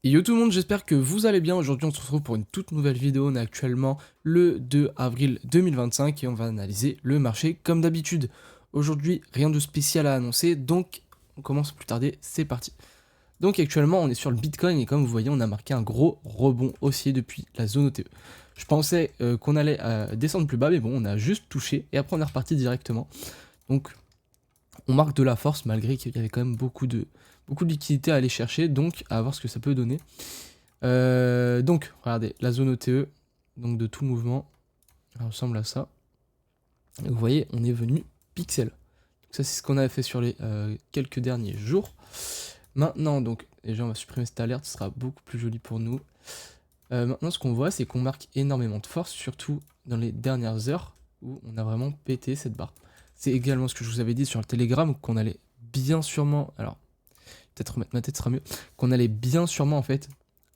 Et yo tout le monde, j'espère que vous allez bien. Aujourd'hui, on se retrouve pour une toute nouvelle vidéo. On est actuellement le 2 avril 2025 et on va analyser le marché comme d'habitude. Aujourd'hui, rien de spécial à annoncer, donc on commence plus tarder, c'est parti. Donc actuellement, on est sur le Bitcoin et comme vous voyez, on a marqué un gros rebond haussier depuis la zone OTE. Je pensais qu'on allait descendre plus bas, mais bon, on a juste touché et après on est reparti directement. Donc on marque de la force malgré qu'il y avait quand même beaucoup de liquidités à aller chercher, donc à voir ce que ça peut donner. Donc, regardez, la zone OTE, donc de tout mouvement, elle ressemble à ça. Et vous voyez, on est venu pixel. Donc ça, c'est ce qu'on avait fait sur les quelques derniers jours. Maintenant, donc, déjà, on va supprimer cette alerte, ce sera beaucoup plus joli pour nous. Maintenant, ce qu'on voit, c'est qu'on marque énormément de force, surtout dans les dernières heures, où on a vraiment pété cette barre. C'est également ce que je vous avais dit sur le Telegram, qu'on allait bien sûrement... Alors, peut-être remettre ma tête sera mieux. Qu'on allait bien sûrement, en fait,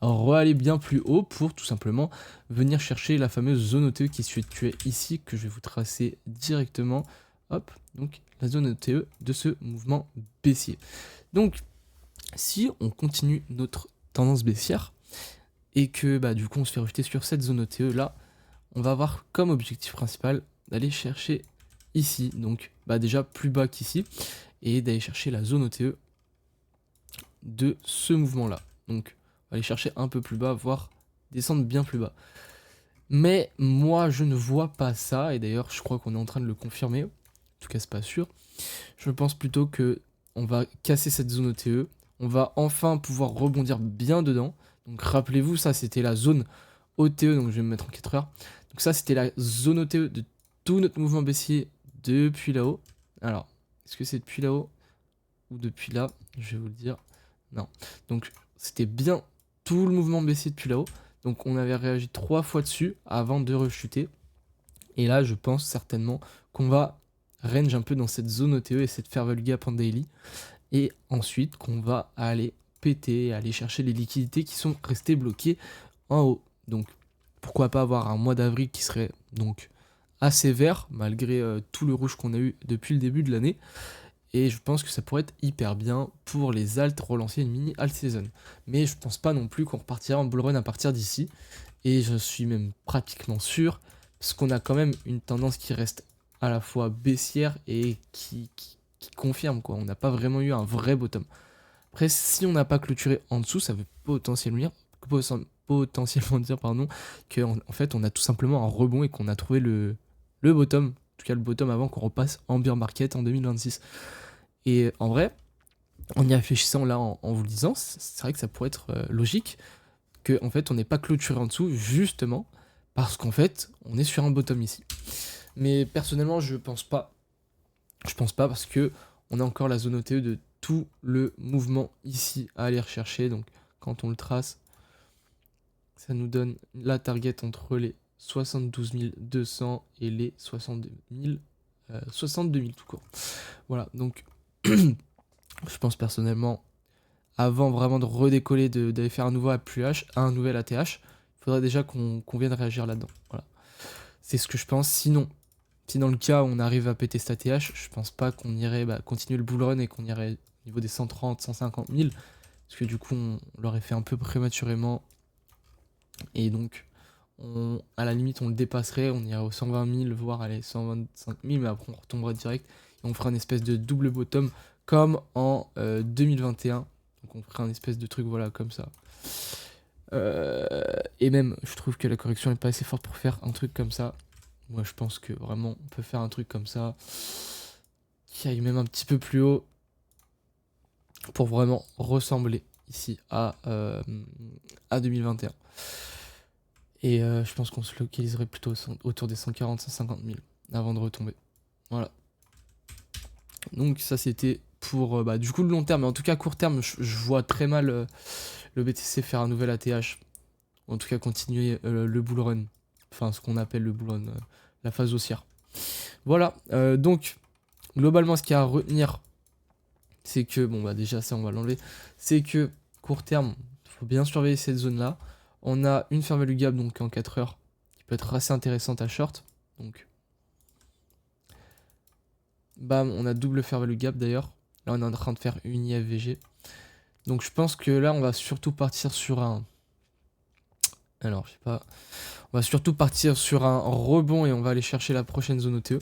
re-aller bien plus haut pour tout simplement venir chercher la fameuse zone OTE qui se située ici, que je vais vous tracer directement. Hop, donc la zone OTE de ce mouvement baissier. Donc, si on continue notre tendance baissière, et que bah, du coup on se fait rejeter sur cette zone OTE là, on va avoir comme objectif principal d'aller chercher ici, donc bah, déjà plus bas qu'ici, et d'aller chercher la zone OTE de ce mouvement là. Donc on va aller chercher un peu plus bas, voire descendre bien plus bas. Mais moi je ne vois pas ça, et d'ailleurs je crois qu'on est en train de le confirmer, en tout cas c'est pas sûr. Je pense plutôt que on va casser cette zone OTE, on va enfin pouvoir rebondir bien dedans. Donc rappelez-vous, ça c'était la zone OTE, donc je vais me mettre en 4 heures. Donc ça c'était la zone OTE de tout notre mouvement baissier depuis là-haut. Alors, est-ce que c'est depuis là-haut ou depuis là? Je vais vous le dire. Non. Donc c'était bien tout le mouvement baissier depuis là-haut. Donc on avait réagi 3 fois dessus avant de rechuter. Et là, je pense certainement qu'on va range un peu dans cette zone OTE et cette fair value gap en daily. Et ensuite, qu'on va aller péter, aller chercher les liquidités qui sont restées bloquées en haut. Donc, pourquoi pas avoir un mois d'avril qui serait donc assez vert, malgré tout le rouge qu'on a eu depuis le début de l'année. Et je pense que ça pourrait être hyper bien pour les alts, relancer une mini alt season. Mais je pense pas non plus qu'on repartira en bull run à partir d'ici. Et je suis même pratiquement sûr, parce qu'on a quand même une tendance qui reste à la fois baissière et qui confirme, quoi. On n'a pas vraiment eu un vrai bottom. Après, si on n'a pas clôturé en dessous, ça veut potentiellement dire pardon, qu'en en fait, on a tout simplement un rebond et qu'on a trouvé le bottom, en tout cas le bottom avant qu'on repasse en bear market en 2026. Et en vrai, en y réfléchissant là, en vous le disant, c'est vrai que ça pourrait être logique que en fait on n'est pas clôturé en dessous, justement parce qu'en fait on est sur un bottom ici. Mais personnellement je pense pas. Je pense pas parce que on a encore la zone OTE de tout le mouvement ici à aller rechercher. Donc quand on le trace, ça nous donne la target entre les 72 200 et les 62 000 tout court. Voilà, donc je pense personnellement, avant vraiment de redécoller, d'aller faire un nouveau APH, un nouvel ATH, il faudrait déjà qu'on vienne réagir là-dedans. Voilà. C'est ce que je pense. Sinon, si dans le cas où on arrive à péter cet ATH, je pense pas qu'on irait continuer le bull run et qu'on irait au niveau des 130, 150 000. Parce que du coup, on l'aurait fait un peu prématurément. Et donc, à la limite, on le dépasserait. On irait aux 120 000, voire allez, 125 000. Mais après, on retomberait direct. Et on fera une espèce de double bottom comme en 2021. Donc, on ferait un espèce de truc, voilà, comme ça. Et même, je trouve que la correction n'est pas assez forte pour faire un truc comme ça. Moi, je pense que vraiment, on peut faire un truc comme ça, qui aille même un petit peu plus haut, pour vraiment ressembler ici à 2021. Et je pense qu'on se localiserait plutôt autour des 140, 150 000 avant de retomber. Voilà. Donc ça, c'était pour du coup le long terme. Mais en tout cas, court terme, je vois très mal le BTC faire un nouvel ATH. En tout cas, continuer le bull run. Enfin, ce qu'on appelle le bull run, la phase haussière. Voilà, donc, globalement, ce qu'il y a à retenir, c'est que, bon, bah déjà, ça, on va l'enlever, c'est que, court terme, il faut bien surveiller cette zone-là. On a une fair value gap, donc en 4 heures, qui peut être assez intéressante à short. Donc, bam, on a double fair value gap, d'ailleurs. Là, on est en train de faire une IFVG. Donc je pense que là, on va surtout partir sur un... Alors, je sais pas... On va surtout partir sur un rebond et on va aller chercher la prochaine zone OTE.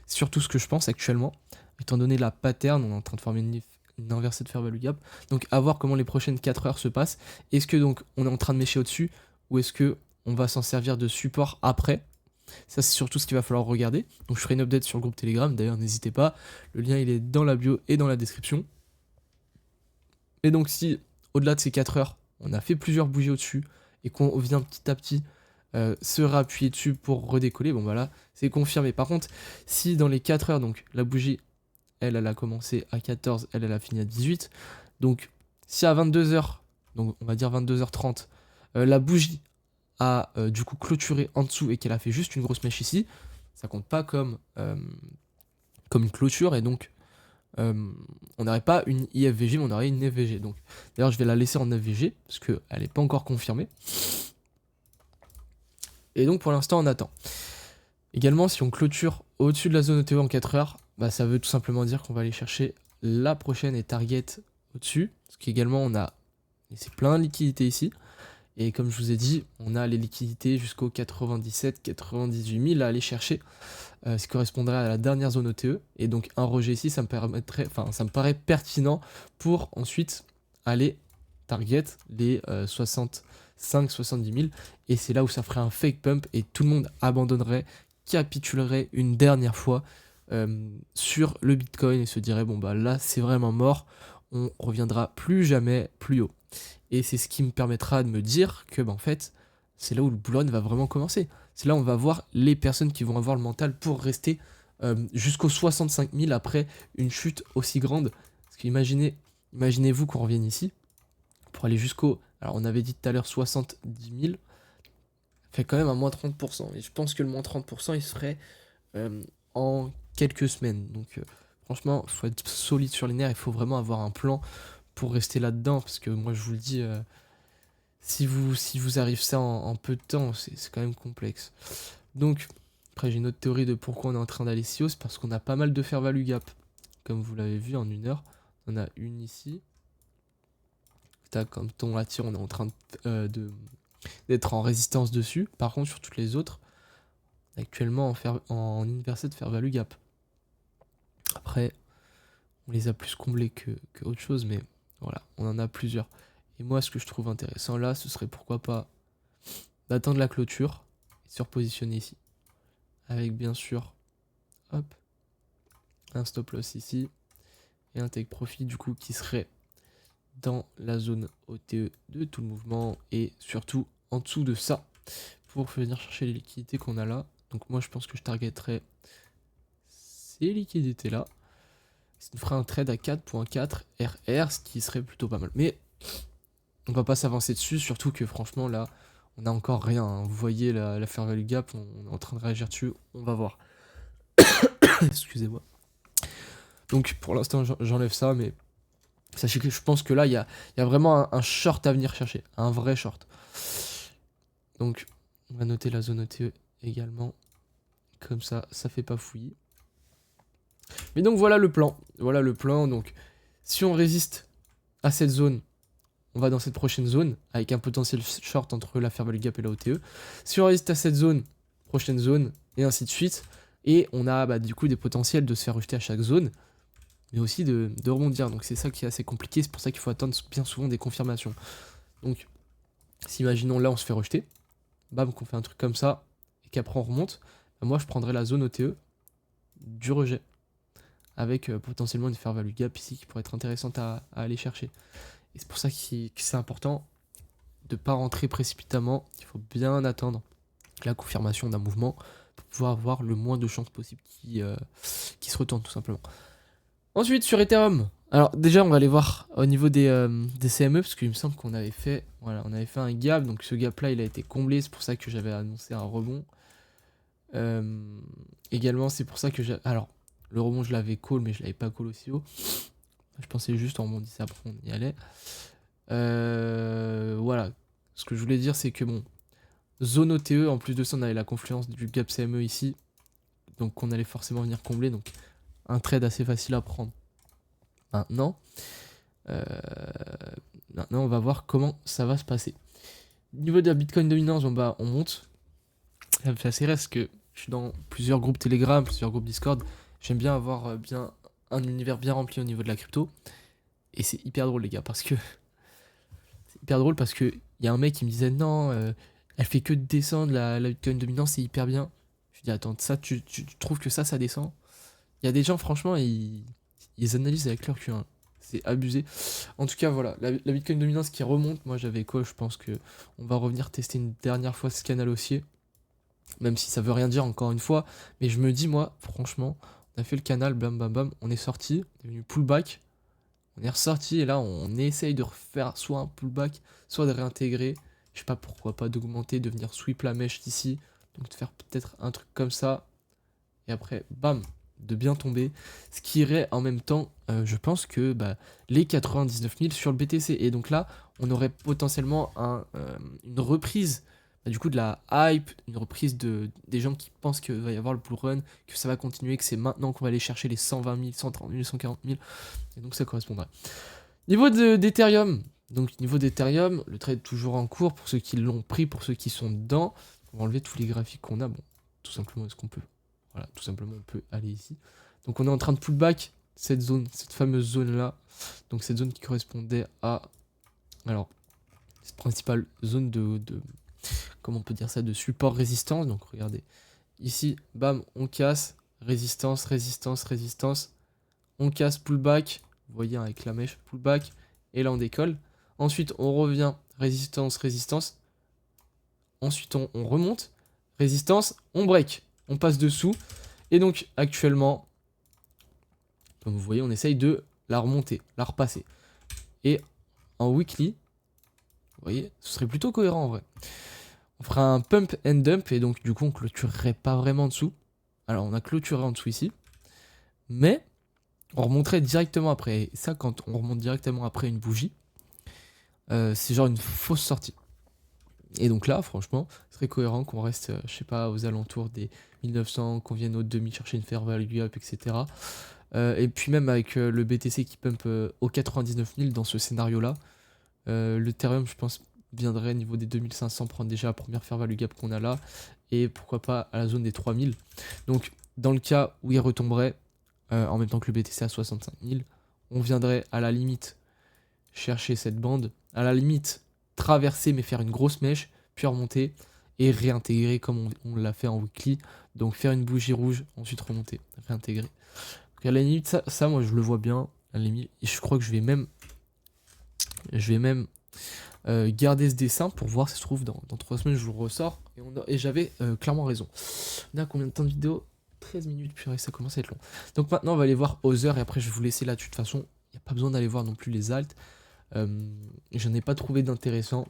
C'est surtout ce que je pense actuellement. Étant donné la pattern, on est en train de former une inversée de fair value gap. Donc à voir comment les prochaines 4 heures se passent. Est-ce que donc on est en train de mécher au-dessus ou est-ce que on va s'en servir de support après? Ça c'est surtout ce qu'il va falloir regarder. Donc je ferai une update sur le groupe Telegram. D'ailleurs n'hésitez pas. Le lien il est dans la bio et dans la description. Et donc si au-delà de ces 4 heures, on a fait plusieurs bougies au-dessus et qu'on vient petit à petit se réappuyer dessus pour redécoller, bon voilà, c'est confirmé. Par contre, si dans les 4 heures, donc la bougie, elle a commencé à 14, elle a fini à 18, donc si à 22 heures, donc on va dire 22h30, la bougie a du coup clôturé en dessous et qu'elle a fait juste une grosse mèche ici, ça compte pas comme une clôture et donc on n'aurait pas une IFVG mais on aurait une FVG. Donc d'ailleurs je vais la laisser en FVG parce qu'elle n'est pas encore confirmée. Et donc pour l'instant on attend. Également si on clôture au-dessus de la zone OTE en 4 heures, bah, ça veut tout simplement dire qu'on va aller chercher la prochaine et target au-dessus. Parce qu'également on a laissé plein de liquidités ici. Et comme je vous ai dit, on a les liquidités jusqu'au 97-98 000 à aller chercher. Ce qui correspondrait à la dernière zone OTE. Et donc un rejet ici, ça me paraît pertinent pour ensuite aller target les 65-70 000. Et c'est là où ça ferait un fake pump et tout le monde abandonnerait, capitulerait une dernière fois sur le Bitcoin et se dirait bon bah là c'est vraiment mort, on reviendra plus jamais plus haut. Et c'est ce qui me permettra de me dire que bah, en fait c'est là où le bull run va vraiment commencer. C'est là où on va voir les personnes qui vont avoir le mental pour rester jusqu'aux 65 000 après une chute aussi grande. Parce imaginez-vous qu'on revienne ici pour aller jusqu'au... Alors on avait dit tout à l'heure 70 000, fait quand même un moins 30%. Et je pense que le moins 30% il se ferait en quelques semaines. Donc franchement, il faut être solide sur les nerfs, il faut vraiment avoir un plan pour rester là-dedans. Parce que moi je vous le dis... si vous arrive ça en peu de temps, c'est quand même complexe. Donc, après j'ai une autre théorie de pourquoi on est en train d'aller si haut, c'est parce qu'on a pas mal de fair value gap. Comme vous l'avez vu en une heure, on a une ici. Tac, quand on la tire, on est en train d'être en résistance dessus. Par contre, sur toutes les autres, actuellement en inversé de fair value gap. Après, on les a plus comblés que autre chose, mais voilà, on en a plusieurs. Et moi, ce que je trouve intéressant là, ce serait pourquoi pas d'attendre la clôture et se repositionner ici. Avec bien sûr, hop, un stop loss ici et un take profit du coup qui serait dans la zone OTE de tout le mouvement et surtout en dessous de ça pour venir chercher les liquidités qu'on a là. Donc moi je pense que je targeterais ces liquidités là. Ça nous ferait un trade à 4.4 RR, ce qui serait plutôt pas mal. Mais on va pas s'avancer dessus, surtout que franchement là, on a encore rien. Hein. Vous voyez la fair value gap, on est en train de réagir dessus, on va voir. Excusez-moi. Donc pour l'instant j'enlève ça, mais sachez que je pense que là il y a vraiment un short à venir chercher, un vrai short. Donc on va noter la zone OTE également, comme ça fait pas fouillis. Mais donc voilà le plan, donc si on résiste à cette zone, on va dans cette prochaine zone, avec un potentiel short entre la fair value gap et la OTE. Si on résiste à cette zone, prochaine zone, et ainsi de suite, et on a du coup des potentiels de se faire rejeter à chaque zone, mais aussi de rebondir. Donc c'est ça qui est assez compliqué, c'est pour ça qu'il faut attendre bien souvent des confirmations. Donc, si imaginons là on se fait rejeter, bam, qu'on fait un truc comme ça, et qu'après on remonte, bah, moi je prendrais la zone OTE du rejet, avec potentiellement une fair value gap ici qui pourrait être intéressante à aller chercher. Et c'est pour ça que c'est important de ne pas rentrer précipitamment, il faut bien attendre la confirmation d'un mouvement pour pouvoir avoir le moins de chances possible qui se retourne tout simplement. Ensuite sur Ethereum, alors déjà on va aller voir au niveau des CME parce qu'il me semble qu'on avait fait, voilà, on avait fait un gap, donc ce gap là il a été comblé, c'est pour ça que j'avais annoncé un rebond. Également c'est pour ça que alors le rebond je l'avais call mais je l'avais pas call aussi haut. Je pensais juste en rebondissant après on y allait. Voilà, ce que je voulais dire c'est que bon, zone OTE, en plus de ça on avait la confluence du gap CME ici, donc on allait forcément venir combler, donc un trade assez facile à prendre maintenant. maintenant on va voir comment ça va se passer. Niveau de la Bitcoin dominance, bon bah on monte. Ça me fait assez rire parce que je suis dans plusieurs groupes Telegram, plusieurs groupes Discord. J'aime bien avoir bien un univers bien rempli au niveau de la crypto. Et c'est hyper drôle les gars parce que c'est hyper drôle parce que il y a un mec qui me disait non, elle fait que descendre la Bitcoin dominance, c'est hyper bien. Je dis attends, ça tu trouves que ça descend? Il y a des gens franchement ils analysent avec leur cul, hein. C'est abusé. En tout cas voilà, la Bitcoin dominance qui remonte, moi j'avais quoi? Je pense que on va revenir tester une dernière fois ce canal haussier. Même si ça veut rien dire encore une fois. Mais je me dis moi, franchement, on a fait le canal, bam bam bam, on est sorti, on est venu pullback. On est ressorti et là on essaye de refaire soit un pullback, soit de réintégrer. Je sais pas pourquoi pas d'augmenter, de venir sweep la mèche d'ici. Donc de faire peut-être un truc comme ça. Et après, bam, de bien tomber. Ce qui irait en même temps, je pense que bah, les 99 000 sur le BTC. Et donc là, on aurait potentiellement une reprise. Bah, du coup, de la hype, une reprise des gens qui pensent qu'il va y avoir le bull run, que ça va continuer, que c'est maintenant qu'on va aller chercher les 120 000, 130 000, 140 000. Et donc ça correspondrait. Niveau d'Ethereum, donc niveau d'Ethereum, le trade est toujours en cours pour ceux qui l'ont pris, pour ceux qui sont dedans. On va enlever tous les graphiques qu'on a. Bon, tout simplement, est-ce qu'on peut... Voilà, tout simplement, on peut aller ici. Donc on est en train de pullback cette zone, cette fameuse zone-là. Donc cette zone qui correspondait à... Alors, cette principale zone comment on peut dire ça, de support-résistance. Donc regardez, ici, bam, on casse, résistance, résistance, résistance. On casse, pullback, vous voyez avec la mèche, pullback, et là on décolle. Ensuite on revient, résistance, résistance. Ensuite on remonte, résistance, on break, on passe dessous. Et donc actuellement, comme vous voyez, on essaye de la remonter, la repasser. Et en weekly, vous voyez, ce serait plutôt cohérent en vrai. On fera un pump and dump et donc du coup on clôturerait pas vraiment en dessous. Alors on a clôturé en dessous ici. Mais on remonterait directement après. Et ça, quand on remonte directement après une bougie, c'est genre une fausse sortie. Et donc là, franchement, ce serait cohérent qu'on reste, je sais pas, aux alentours des 1900, qu'on vienne au demi chercher une fair value up, etc. Et puis même avec le BTC qui pump aux 99 000 dans ce scénario-là, l'Ethereum, je pense, viendrait au niveau des 2500 prendre déjà la première fair value gap qu'on a là. Et pourquoi pas à la zone des 3000. Donc, dans le cas où il retomberait, en même temps que le BTC à 65 000, on viendrait à la limite chercher cette bande, à la limite traverser mais faire une grosse mèche, puis remonter et réintégrer comme on l'a fait en weekly. Donc faire une bougie rouge, ensuite remonter, réintégrer. Donc à la limite, ça moi je le vois bien. À la limite, et je crois que je vais même garder ce dessin pour voir si ça se trouve dans 3 semaines je vous le ressors. Et j'avais clairement raison. On a combien de temps de vidéo? 13 minutes, purée, ça commence à être long. Donc maintenant on va aller voir Other et après je vais vous laisser là-dessus. De toute façon, il n'y a pas besoin d'aller voir non plus les alts. J'en ai pas trouvé d'intéressant.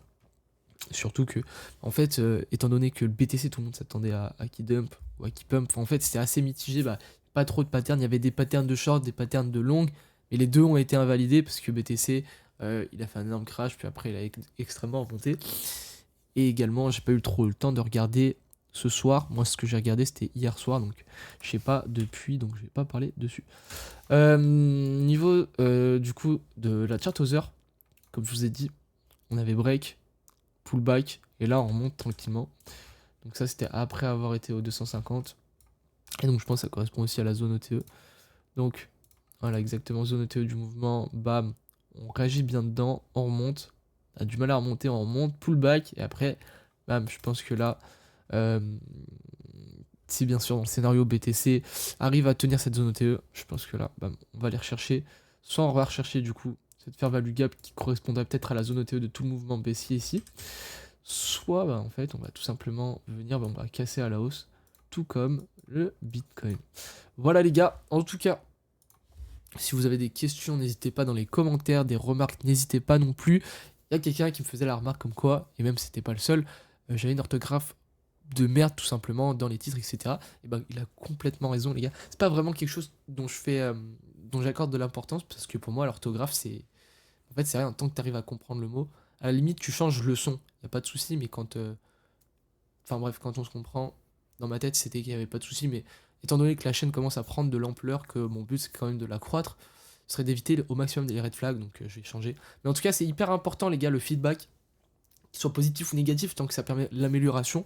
Surtout que, en fait, étant donné que le BTC, tout le monde s'attendait à qui dump ou à qui pump, en fait, c'était assez mitigé. Bah, pas trop de patterns. Il y avait des patterns de short, des patterns de long, mais les deux ont été invalidés parce que BTC, il a fait un énorme crash, puis après, il a extrêmement remonté. Et également, j'ai pas eu trop le temps de regarder ce soir. Moi, ce que j'ai regardé, c'était hier soir, donc je sais pas depuis, donc je vais pas parler dessus. Niveau du coup de la chart Other, comme je vous ai dit, on avait break, pullback, et là on remonte tranquillement. Donc ça c'était après avoir été au 250. Et donc je pense que ça correspond aussi à la zone OTE. Donc voilà exactement, zone OTE du mouvement, bam, on réagit bien dedans, on remonte, on a du mal à remonter, on remonte, pullback, et après, bam, je pense que là, si bien sûr dans le scénario BTC arrive à tenir cette zone OTE, je pense que là, bam, on va aller rechercher, soit on va rechercher du coup cette fair value gap qui correspondrait peut-être à la zone OTE de tout le mouvement baissier ici, soit bah, en fait on va tout simplement venir, bah, on va casser à la hausse, tout comme le Bitcoin. Voilà les gars, en tout cas, si vous avez des questions, n'hésitez pas dans les commentaires, des remarques, n'hésitez pas non plus. Il y a quelqu'un qui me faisait la remarque comme quoi, et même c'était pas le seul, j'avais une orthographe de merde tout simplement dans les titres, etc. Et ben il a complètement raison les gars. C'est pas vraiment quelque chose dont je fais, dont j'accorde de l'importance parce que pour moi l'orthographe c'est, en fait c'est rien tant que tu arrives à comprendre le mot. À la limite tu changes le son, y a pas de souci, mais quand, enfin bref, quand on se comprend, dans ma tête c'était qu'il y avait pas de souci, mais étant donné que la chaîne commence à prendre de l'ampleur, que mon but c'est quand même de la croître, ce serait d'éviter au maximum les red flags, donc je vais changer. Mais en tout cas, c'est hyper important, les gars, le feedback, qu'il soit positif ou négatif, tant que ça permet l'amélioration,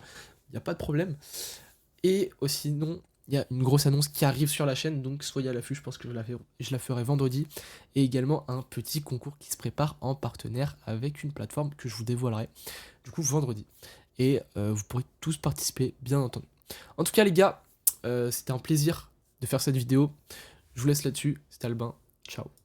il n'y a pas de problème. Et sinon, il y a une grosse annonce qui arrive sur la chaîne, donc soyez à l'affût, je pense que je la ferai vendredi. Et également un petit concours qui se prépare en partenaire avec une plateforme que je vous dévoilerai, du coup, vendredi. Et vous pourrez tous participer, bien entendu. En tout cas, les gars, c'était un plaisir de faire cette vidéo. Je vous laisse là-dessus. C'était Albin. Ciao.